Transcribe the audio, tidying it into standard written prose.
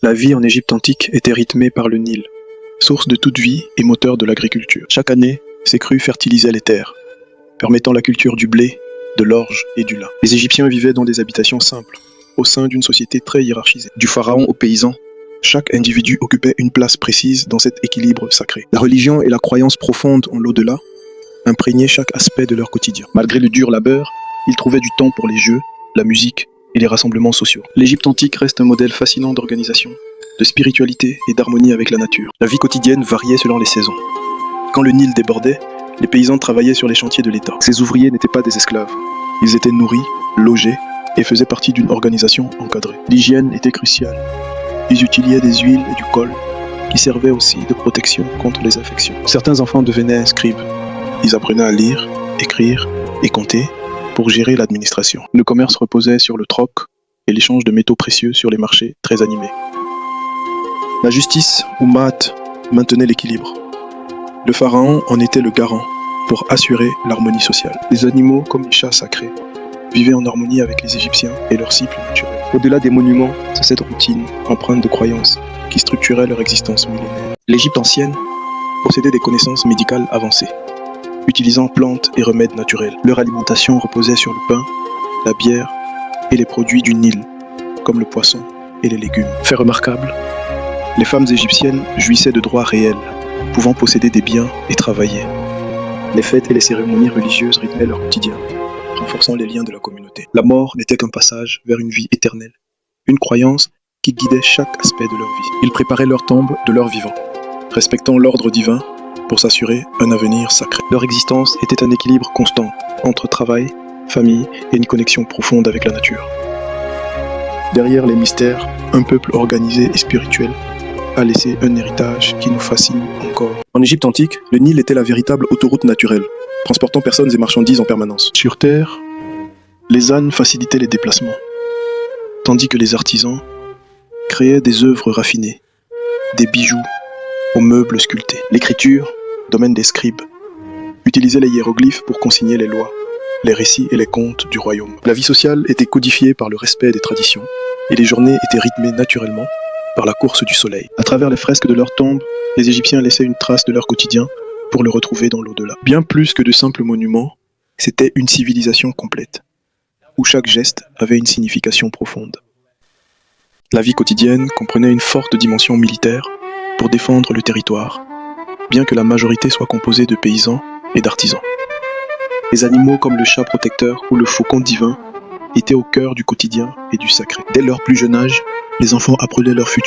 La vie en Égypte antique était rythmée par le Nil, source de toute vie et moteur de l'agriculture. Chaque année, ces crues fertilisaient les terres, permettant la culture du blé, de l'orge et du lin. Les Égyptiens vivaient dans des habitations simples, au sein d'une société très hiérarchisée. Du pharaon aux paysans, chaque individu occupait une place précise dans cet équilibre sacré. La religion et la croyance profonde en l'au-delà imprégnaient chaque aspect de leur quotidien. Malgré le dur labeur, ils trouvaient du temps pour les jeux, la musique et les rassemblements sociaux. L'Égypte antique reste un modèle fascinant d'organisation, de spiritualité et d'harmonie avec la nature. La vie quotidienne variait selon les saisons. Quand le Nil débordait, les paysans travaillaient sur les chantiers de l'État. Ces ouvriers n'étaient pas des esclaves. Ils étaient nourris, logés et faisaient partie d'une organisation encadrée. L'hygiène était cruciale. Ils utilisaient des huiles et du colle qui servaient aussi de protection contre les infections. Certains enfants devenaient scribes. Ils apprenaient à lire, écrire et compter pour gérer l'administration. Le commerce reposait sur le troc et l'échange de métaux précieux sur les marchés très animés. La justice, ou Maat, maintenait l'équilibre. Le pharaon en était le garant pour assurer l'harmonie sociale. Les animaux, comme les chats sacrés, vivaient en harmonie avec les Égyptiens et leur cycle naturel. Au-delà des monuments, c'est cette routine, empreinte de croyances, qui structurait leur existence millénaire. L'Égypte ancienne possédait des connaissances médicales avancées, utilisant plantes et remèdes naturels. Leur alimentation reposait sur le pain, la bière et les produits du Nil, comme le poisson et les légumes. Fait remarquable, les femmes égyptiennes jouissaient de droits réels, pouvant posséder des biens et travailler. Les fêtes et les cérémonies religieuses rythmaient leur quotidien, renforçant les liens de la communauté. La mort n'était qu'un passage vers une vie éternelle, une croyance qui guidait chaque aspect de leur vie. Ils préparaient leur tombe de leur vivant, respectant l'ordre divin pour s'assurer un avenir sacré. Leur existence était un équilibre constant entre travail, famille et une connexion profonde avec la nature. Derrière les mystères, un peuple organisé et spirituel a laissé un héritage qui nous fascine encore. En Égypte antique, le Nil était la véritable autoroute naturelle, transportant personnes et marchandises en permanence. Sur Terre, les ânes facilitaient les déplacements, tandis que les artisans créaient des œuvres raffinées, des bijoux aux meubles sculptés. L'écriture, domaine des scribes, utilisait les hiéroglyphes pour consigner les lois, les récits et les contes du royaume. La vie sociale était codifiée par le respect des traditions, et les journées étaient rythmées naturellement par la course du soleil. À travers les fresques de leurs tombes, les Égyptiens laissaient une trace de leur quotidien pour le retrouver dans l'au-delà. Bien plus que de simples monuments, c'était une civilisation complète, où chaque geste avait une signification profonde. La vie quotidienne comprenait une forte dimension militaire pour défendre le territoire, bien que la majorité soit composée de paysans et d'artisans. Les animaux comme le chat protecteur ou le faucon divin étaient au cœur du quotidien et du sacré. Dès leur plus jeune âge, les enfants apprenaient leur futur